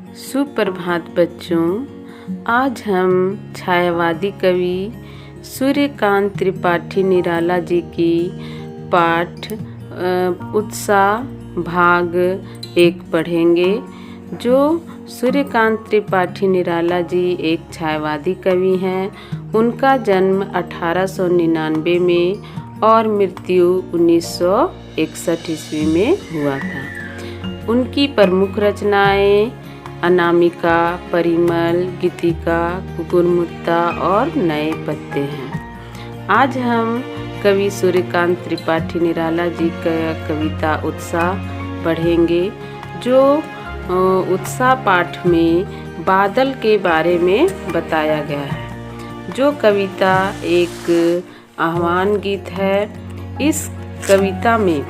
सुप्रभात बच्चों। आज हम छायावादी कवि सूर्यकांत त्रिपाठी निराला जी की पाठ उत्साह भाग 1 पढ़ेंगे। जो सूर्यकांत त्रिपाठी निराला जी एक छायावादी कवि हैं। उनका जन्म 1899 में और मृत्यु 1961 ईस्वी में हुआ था। उनकी प्रमुख रचनाएं अनामिका, परिमल, गीतिका, कुकुरमुत्ता और नए पत्ते हैं। आज हम कवि सूर्यकांत त्रिपाठी निराला जी का कविता उत्साह पढ़ेंगे। जो उत्साह पाठ में बादल के बारे में बताया गया है। जो कविता एक आह्वान गीत है। इस कविता में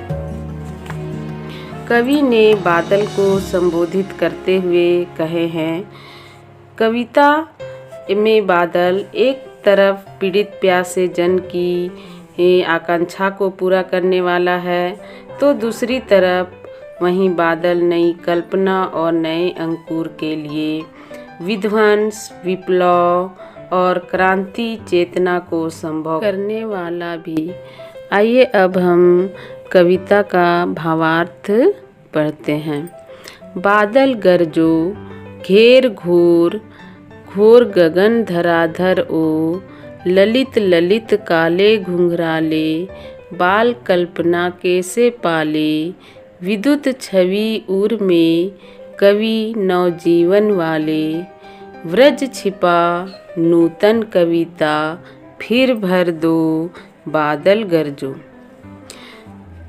कवि ने बादल को संबोधित करते हुए कहे हैं। कविता में बादल एक तरफ पीड़ित प्यासे जन की आकांक्षा को पूरा करने वाला है, तो दूसरी तरफ वहीं बादल नई कल्पना और नए अंकुर के लिए विध्वंस, विप्लव और क्रांति चेतना को संभव करने वाला भी। आइए अब हम कविता का भावार्थ पढ़ते हैं। बादल गरजो घेर घोर, घोर गगन धराधर ओ, ललित ललित काले घुंघराले, बाल कल्पना कैसे पाले, विद्युत छवि उर में कवि नवजीवन वाले, व्रज छिपा नूतन कविता, फिर भर दो बादल गरजो।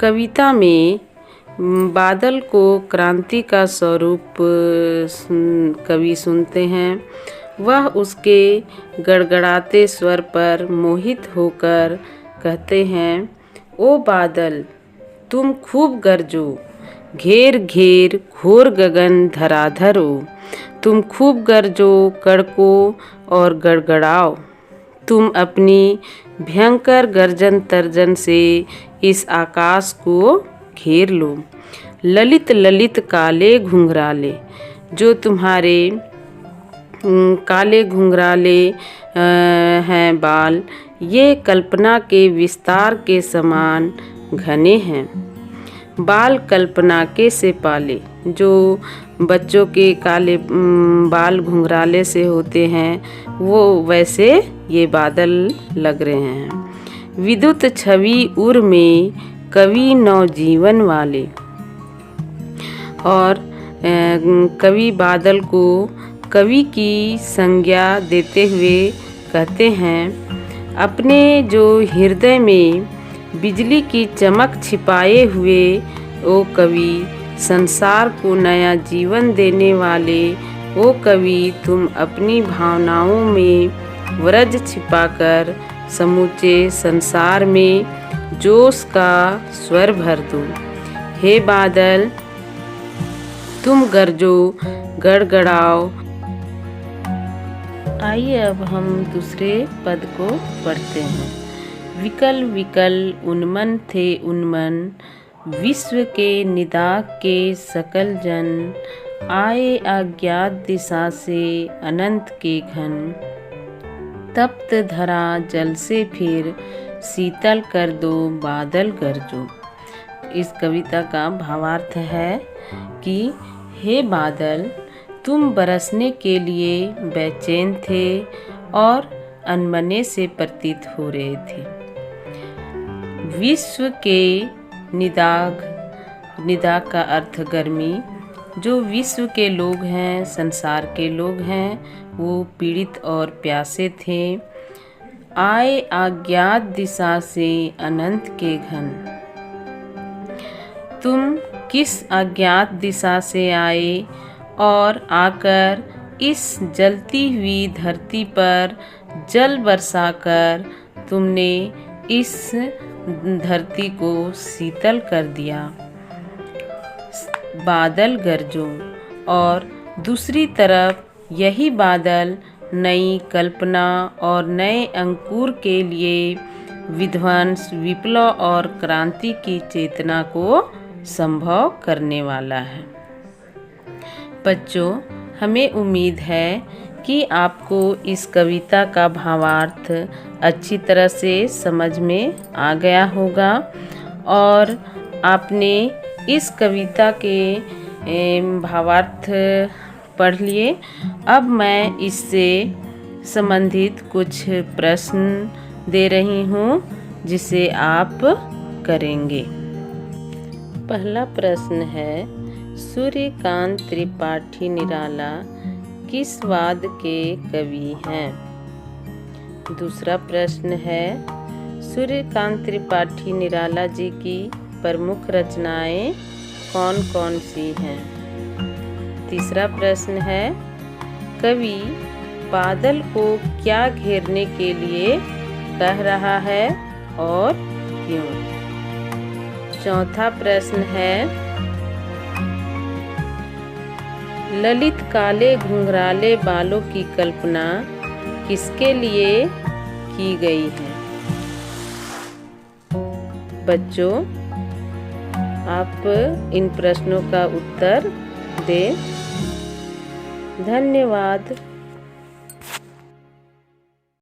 कविता में बादल को क्रांति का स्वरूप कवि सुनते हैं। वह उसके गड़गड़ाते स्वर पर मोहित होकर कहते हैं, ओ बादल तुम खूब गरजो, घेर घेर घोर गगन धराधर ओ। तुम खूब गरजो, कड़को और गड़गड़ाओ। तुम अपनी भयंकर गर्जन तर्जन से इस आकाश को घेर लो। ललित ललित काले घुंघराले, जो तुम्हारे काले घुंघराले हैं बाल, ये कल्पना के विस्तार के समान घने हैं। बाल कल्पना के से पाले, जो बच्चों के काले बाल घुंघराले से होते हैं, वो वैसे ये बादल लग रहे हैं। विद्युत छवि उर में कवि नवजीवन वाले। और कवि बादल को कवि की संज्ञा देते हुए कहते हैं, अपने जो हृदय में बिजली की चमक छिपाए हुए ओ कवि, संसार को नया जीवन देने वाले ओ कवि, तुम अपनी भावनाओं में व्रज छिपाकर समूचे संसार में जोश का स्वर भर दो। हे बादल तुम गरजो, गड़गड़ाओ। आइए अब हम दूसरे पद को पढ़ते हैं। विकल विकल उन्मन थे उन्मन, विश्व के निदाग के सकल जन, आए अज्ञात दिशा से अनंत के घन, तप्त धरा जल से फिर शीतल कर दो बादल गरजो। इस कविता का भावार्थ है कि हे बादल, तुम बरसने के लिए बेचैन थे और अनमने से प्रतीत हो रहे थे। विश्व के निदाग, निदाग का अर्थ गर्मी। जो विश्व के लोग हैं, संसार के लोग हैं, वो पीड़ित और प्यासे थे। आए अज्ञात दिशा से अनंत के घन। तुम किस अज्ञात दिशा से आए और आकर इस जलती हुई धरती पर जल बरसाकर तुमने इस धरती को शीतल कर दिया। बादल गरजो। और दूसरी तरफ यही बादल नई कल्पना और नए अंकुर के लिए विध्वंस, विप्लव और क्रांति की चेतना को संभव करने वाला है। बच्चों, हमें उम्मीद है कि आपको इस कविता का भावार्थ अच्छी तरह से समझ में आ गया होगा और आपने इस कविता के भावार्थ पढ़ लिए। अब मैं इससे संबंधित कुछ प्रश्न दे रही हूँ जिसे आप करेंगे। पहला प्रश्न है, सूर्यकांत त्रिपाठी निराला किस वाद के कवि हैं? दूसरा प्रश्न है, सूर्यकांत त्रिपाठी निराला जी की प्रमुख रचनाएं कौन कौन सी हैं? तीसरा प्रश्न है, कवि बादल को क्या घेरने के लिए कह रहा है और क्यों? चौथा प्रश्न है, ललित काले घुंघराले बालों की कल्पना किसके लिए की गई है? बच्चों, आप इन प्रश्नों का उत्तर दें। धन्यवाद।